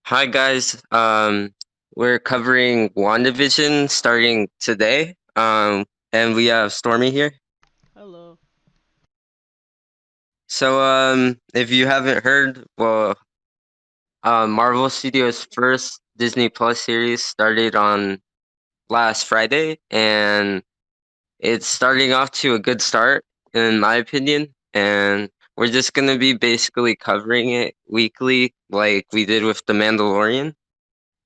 Hi guys. We're covering WandaVision starting today. And we have Stormy here. Hello. If you haven't heard, Marvel Studios' first Disney Plus series started on last Friday, and it's starting off to a good start, in my opinion. And we're just gonna be basically covering it weekly, like we did with The Mandalorian.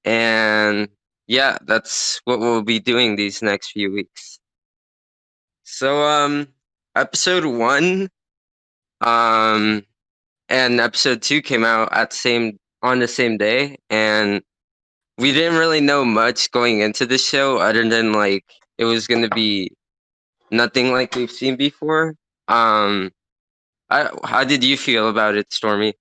And yeah, that's what we'll be doing these next few weeks. So episode 1 um and episode 2 came out at the same day, and we didn't really know much going into the show other than like it was going to be nothing like we've seen before. Um how did you feel about it, Stormy?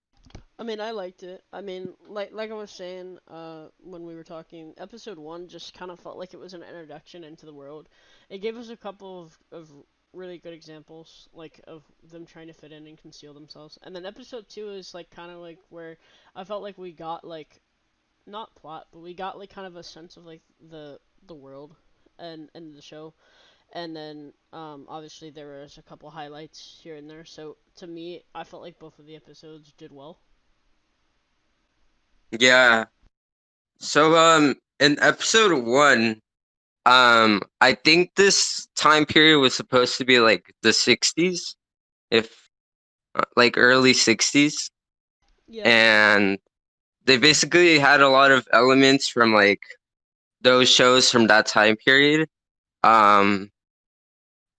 I mean, I liked it. I mean, like I was saying, when we were talking, episode one just kind of felt like it was an introduction into the world. It gave us a couple of really good examples, like of them trying to fit in and conceal themselves. And then episode two is like kind of like where I felt like we got like not plot, but we got like kind of a sense of like the world and the show. And then obviously there was a couple highlights here and there. So to me, I felt like both of the episodes did well. Yeah. In episode 1, I think this time period was supposed to be like the 60s, if like early 60s, Yeah. and they basically had a lot of elements from like those shows from that time period. Um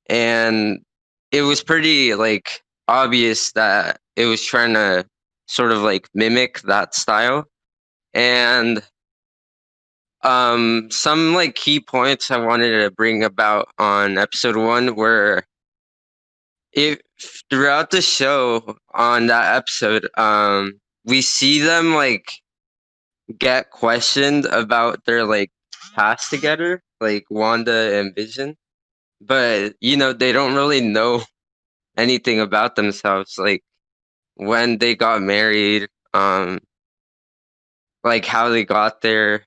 and it was pretty like obvious that it was trying to sort of like mimic that style. And some like key points I wanted to bring about on episode 1 were, if throughout the show on that episode, we see them like get questioned about their like past together, like Wanda and Vision, but they don't really know anything about themselves, like when they got married, like how they got there.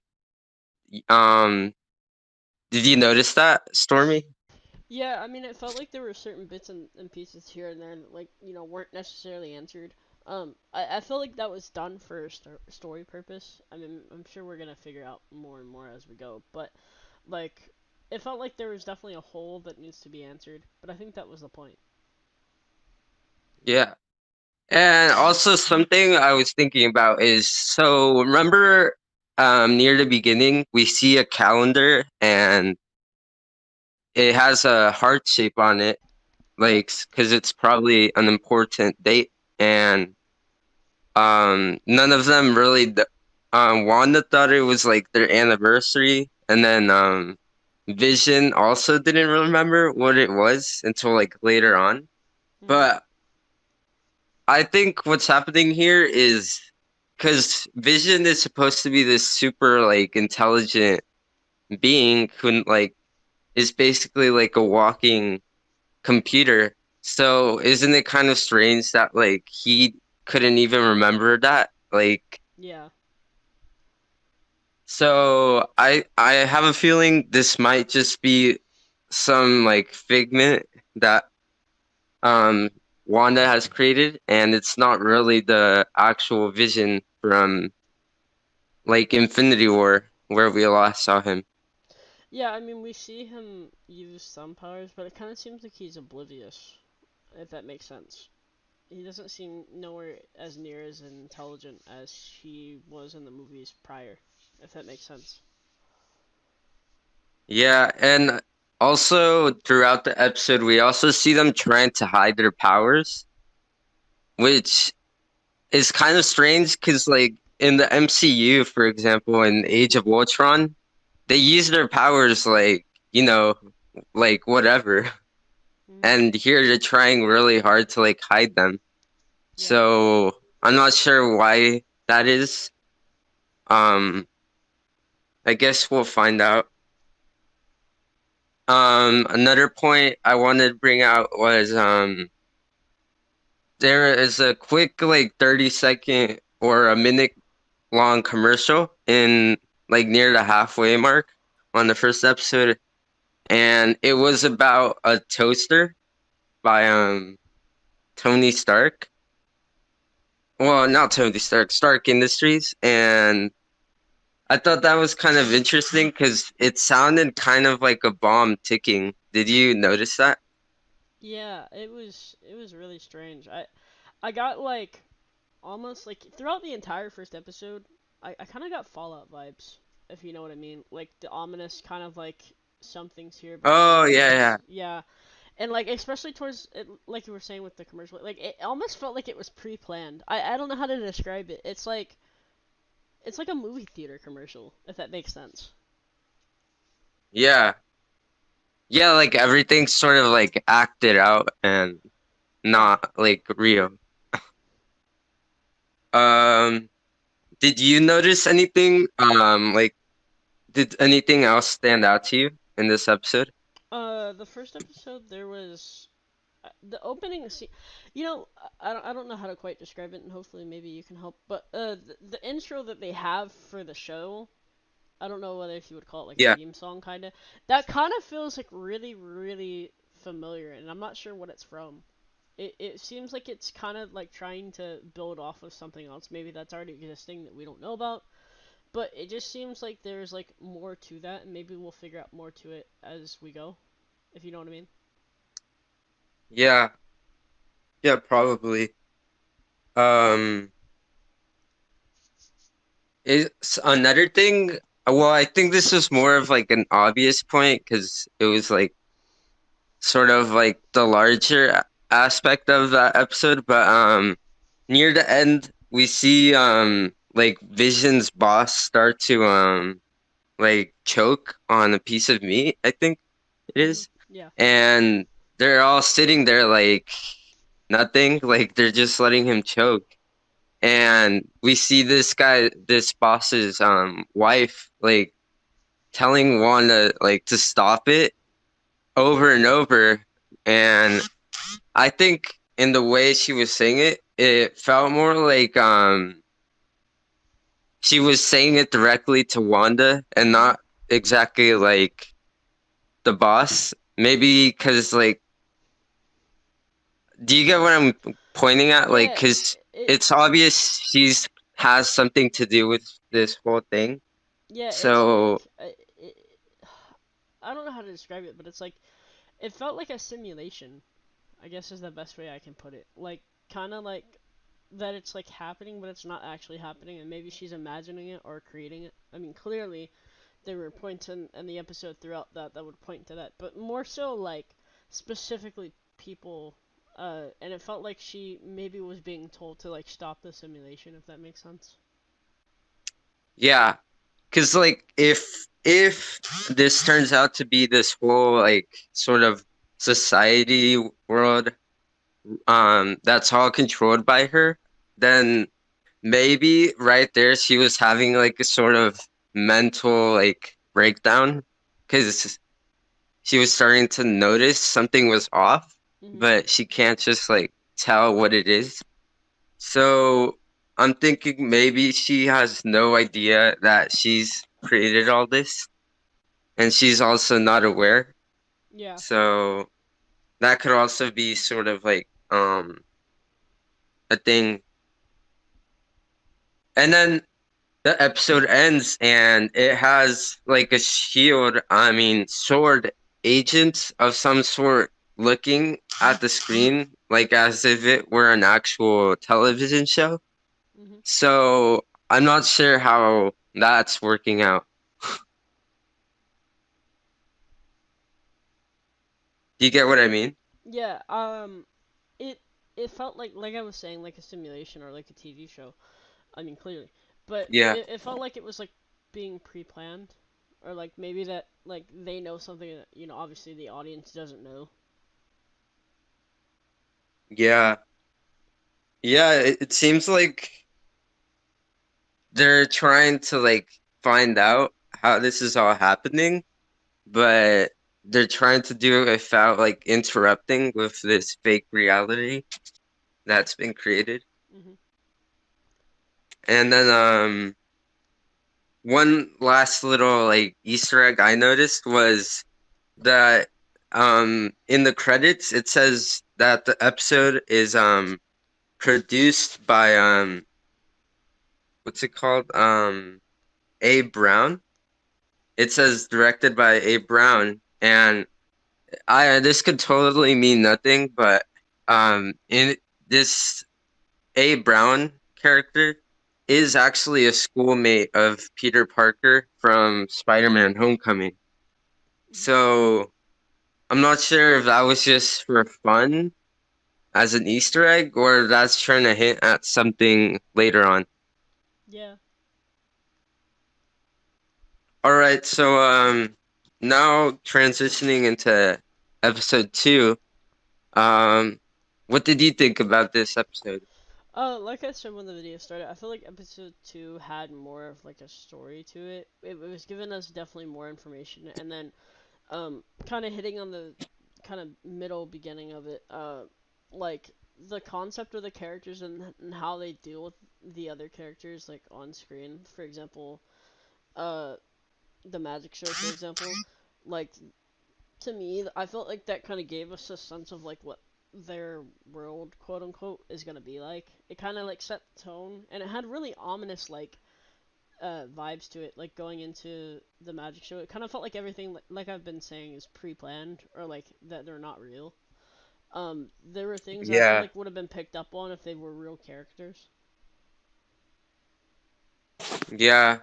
Um, did you notice that, Stormy? Yeah, I mean, it felt like there were certain bits and pieces here and there that, like, weren't necessarily answered. I felt like that was done for story purpose. I mean, I'm sure we're gonna figure out more and more as we go, but, like, it felt like there was definitely a hole that needs to be answered, but I think that was the point. Yeah. And also something I was thinking about is, so remember, near the beginning we see a calendar and it has a heart shape on it, Yep. like because it's probably an important date. And none of them really Wanda thought it was like their anniversary, and then Vision also didn't remember what it was until like later on. Mhm. But I think what's happening here is because Vision is supposed to be this super like intelligent being who like is basically like a walking computer. So isn't it kind of strange that like he couldn't even remember that? Like, Yeah. so I have a feeling this might just be some like figment that um Wanda has created, and it's not really the actual Vision from like Infinity War where we last saw him. Yeah, I mean, we see him use some powers, but it kind of seems like he's oblivious, if that makes sense. He doesn't seem nowhere as near as intelligent as he was in the movies prior, if that makes sense. Yeah, and also throughout the episode we also see them trying to hide their powers, which is kind of strange because like in the MCU, for example, in Age of Ultron, they use their powers like, you know, like whatever. Hmm. And here they're trying really hard to like hide them. Yeah. So I'm not sure why that is. Um, I guess we'll find out. Another point I wanted to bring out was there is a quick like 30-second or a minute long commercial in like near the halfway mark on the first episode, and it was about a toaster by Tony Stark. Well, not Tony Stark, Stark Industries, and I thought that was kind of interesting because it sounded kind of like a bomb ticking. Did you notice that? Yeah, it was really strange. I got like almost like throughout the entire first episode, I kind of got Fallout vibes, if you know what I mean. Like the ominous kind of like something's here but Oh something yeah, else. yeah, Yeah, and like especially towards it, like you were saying with the commercial, like it almost felt like it was pre-planned. I don't know how to describe it. It's like a movie theater commercial, if that makes sense. yeah, yeah. Like everything's sort of like acted out and Yeah. not like real. Um, did you notice anything? Like, did anything else stand out to you in this episode? The first episode there was the opening scene. You know, I don't know how to quite describe it, and hopefully maybe you can help. But the intro that they have for the show, I don't know whether if you would call it like a Yeah, theme song, kind of. That kind of feels like really, really familiar, and I'm not sure what it's from. It seems like it's kind of like trying to build off of something else, maybe that's already existing that we don't know about. But it just seems like there's like more to that, and maybe we'll figure out more to it as we go, if you know what I mean. yeah, yeah, probably. Um, it's another thing. Well, I think this was more of like an obvious point because it was like sort of like the larger aspect of that episode, but near the end we see like Vision's boss start to like choke on a piece of meat, I think it is. Yeah. And they're all sitting there like nothing, like they're just letting him choke. And we see this guy, this boss's wife, like telling Wanda like to stop it over and over. And I think in the way she was saying it, it felt more like she was saying it directly to Wanda and Mhm. not exactly like the boss. Maybe because like, do you get what I'm pointing at? Like, Yeah. because It. it's obvious she's has something to do with this whole thing. Yeah. It's like. So It, I don't know how to describe it, but it's like it felt like a simulation. I guess is the best way I can put it. Like kind of like that it's like happening, but it's not actually happening, and maybe she's imagining it or creating it. I mean, clearly there were points in the episode throughout that would point to that, but more so like specifically people. And it felt like she maybe was being told to like stop the simulation, if that makes sense. yeah, because like if this turns out to be this whole like sort of society world that's all controlled by her, then maybe right there she was having like a sort of mental like breakdown because she was starting to notice something was off, Mhm. but she can't just like tell what it is. So I'm thinking maybe she has no idea that she's created all this and she's also not aware. Yeah. So that could also be sort of like a thing. And then the episode ends and it has like a shield, I mean, sword agent of some sort looking at the screen like as if it were an actual television show. Mhm. So I'm not sure how that's working out. Do you get what I mean? Yeah. It it felt like I was saying like a simulation or like a TV show. I mean, clearly, but Yeah. it felt like it was like being pre-planned, or like maybe that like they know something that obviously the audience doesn't know. Yeah. Yeah, it seems like they're trying to like find out how this is all happening, but they're trying to do it without like interrupting with this fake reality that's been created. Hmm. And then one last little like Easter egg I noticed was that in the credits it says that the episode is produced by what's it called? Abe Brown. It says directed by Abe Brown, and I this could totally mean nothing, but in this Abe Brown character is actually a schoolmate of Peter Parker from Spider-Man Homecoming. Mhm. So I'm not sure if that was just for fun as an Easter egg or that's trying to hint at something later on. Yeah. All right, so now transitioning into episode 2. Um what did you think about this episode? Like I said when the video started, I feel like episode two had more of like a story to it. It was giving us definitely more information, and then kind of hitting on the kind of middle beginning of it, like the concept of the characters and how they deal with the other characters like on screen. For example, uh, the magic show, for example, like to me, I felt like that kind of gave us a sense of like what their world, quote unquote, is gonna be like. It kind of like set the tone, and it had really ominous like vibes to it. Like going into the magic show, it kind of felt like everything, like I've been saying, is pre-planned or like that they're not real. There were things that I feel Yeah. like would have been picked up on if they were real characters. Yeah.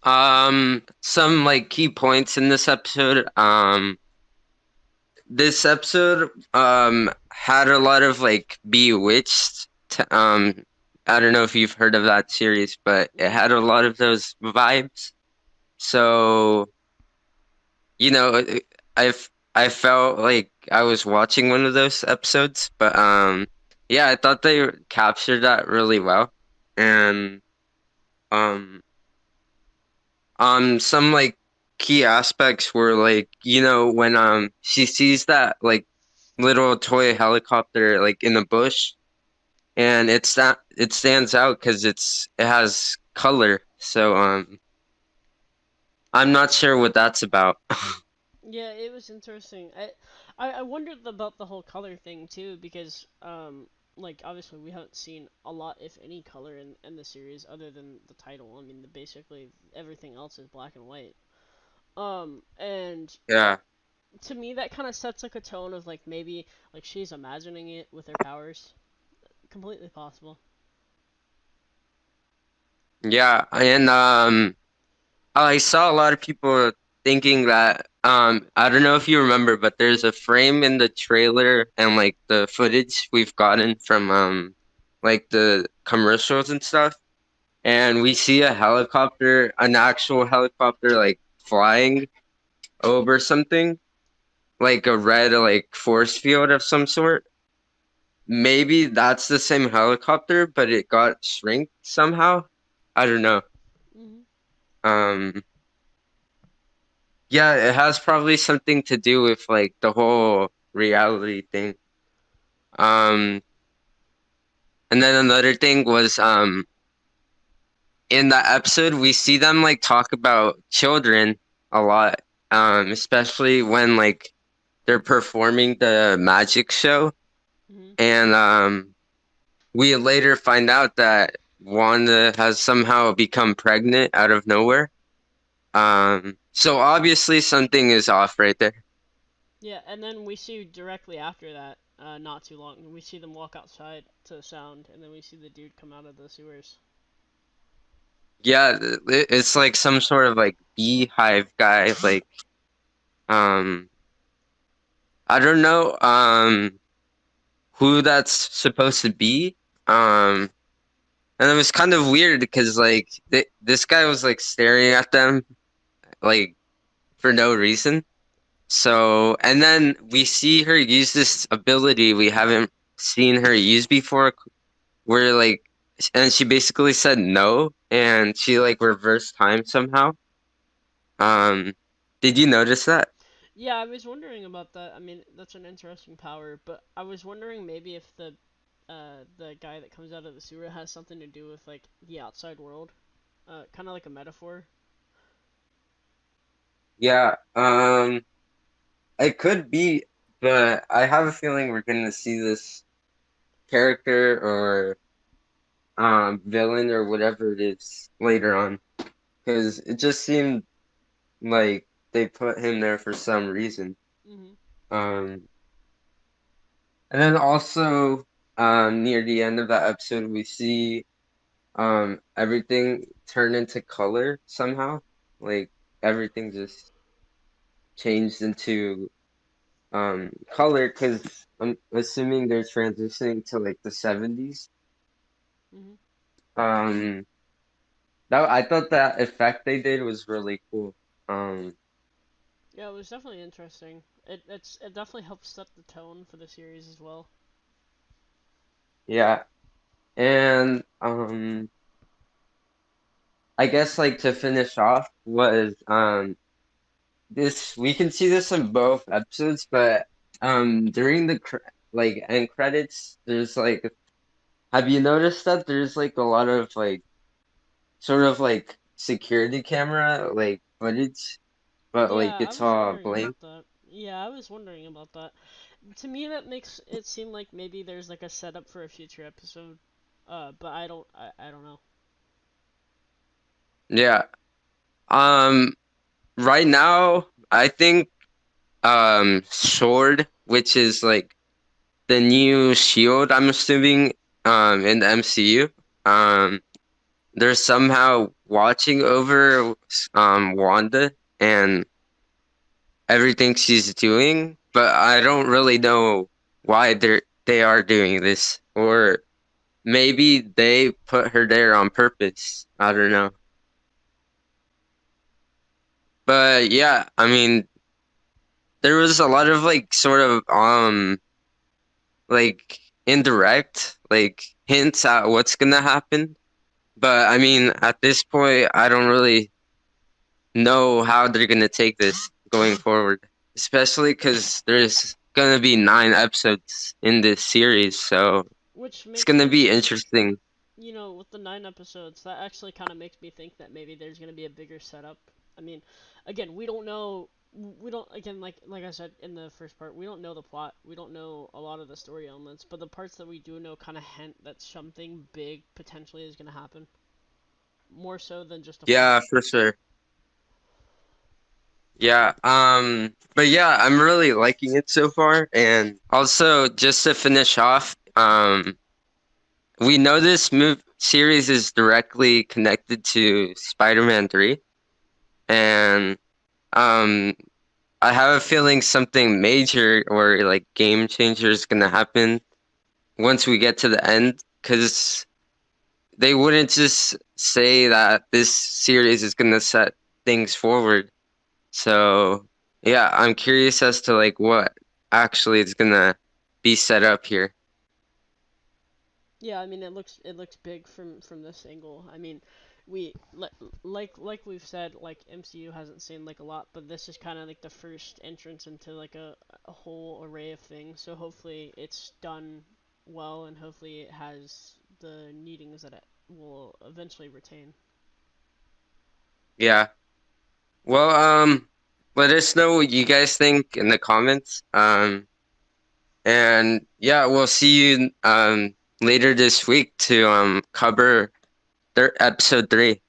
Some like key points in this episode. This episode had a lot of like Bewitched. I don't know if you've heard of that series, but it Mhm. had a lot of those vibes. So, you know, I felt like I was watching one of those episodes, but yeah, I thought they captured that really well. And um some like key aspects were like, when she sees that like little toy helicopter like in the bush, and it stands out because it has color. So I'm not sure what that's about. Yeah, it was interesting. I wondered about the whole color thing too because like obviously we haven't seen a lot if any color in the series other than the title. I mean, basically everything else is black and white. And Yeah, to me that kind of sets like a tone of like maybe like she's imagining it with her powers. Completely possible. yeah, and I saw a lot of people thinking that I don't know if you remember, but there's a frame in the trailer and like the footage we've gotten from like the commercials and stuff, and we see a helicopter, an actual helicopter like flying over something, like a red like force field of some sort. Maybe that's the same helicopter, but it got shrinked somehow. I don't know. Hmm. Um Yeah, it has probably something to do with like the whole reality thing. Um, and then another thing was in that episode we see them like talk about children a lot. Especially when like they're performing the magic show, Hmm. and we later find out that Wanda has somehow become pregnant out of nowhere. So obviously something is off right there. Yeah, and then we see directly after that, not too long, we see them walk outside to the sound, and then we see the dude come out of the sewers. Yeah, it's like some sort of like beehive guy. Like, um, I don't know, who that's supposed to be. Um, and it was kind of weird because like this guy was like staring at them like for no reason. So, and then we see her use this ability we haven't seen her use before, where like, and she basically said no, and she like reversed time somehow. Um, did you notice that? Yeah, I was wondering about that. I mean, that's an interesting power, but I was wondering maybe if the the guy that comes out of the sewer has something to do with like the outside world, kind of like a metaphor. Yeah, it could be, but I have a feeling we're gonna see this character or villain or whatever it is later on, because it just seemed like they put him there for some reason. Hmm. Um, and then also near the end of that episode, we see everything turn into color somehow. Like everything just changed into color because I'm assuming they're transitioning to like the 70s. Hmm. Um, that I thought that effect they did was really cool. Um, Yeah, it was definitely interesting. It definitely helped set the tone for the series as well. yeah, and I guess like to finish off was this we can see this in both episodes, but during the like end credits, there's like have you noticed that there's like a lot of like sort of like security camera like footage, but like Yeah, I it's was all wondering blank. about that. Yeah, I was wondering about that. To me, that makes it seem like maybe there's like a setup for a future episode. But I don't know. Yeah. Um, right now, I think Sword, which is like the new Shield, I'm assuming, in the MCU, they're somehow watching over Wanda and everything she's doing, but I don't really know why they are doing this, or maybe they put her there on purpose. I don't know. But yeah, I mean, there was a lot of like sort of like indirect like hints at what's gonna happen. But I mean, at this point, I don't really know how they're gonna take this going forward, especially because there's gonna be 9 episodes in this series, so Which it's makes gonna me be think, interesting. with the 9 episodes, that actually kind of makes me think that maybe there's gonna be a bigger setup. I mean, again, we don't know. We don't again like I said in the first part, we don't know the plot. We don't know a lot of the story elements, but the parts that we do know kind of hint that something big potentially is gonna happen. More so than just a Yeah, fight. for sure. Yeah, but yeah, I'm really liking it so far. And also, just to finish off, we know this move series is directly connected to Spider-Man 3, and um, I have a feeling something major or like game changer is gonna happen once we get to the end, because they wouldn't just say that this series is gonna set things forward. So yeah, I'm curious as to like what actually is gonna be set up here. Yeah, I mean it looks big from this angle. I mean, we like we've said, like MCU hasn't seen like a lot, but this is kind of like the first entrance into like a whole array of things. So hopefully it's done well, and hopefully it has the needings that it will eventually retain. Yeah. Well, let us know what you guys think in the comments. And yeah, we'll see you later this week to cover episode 3.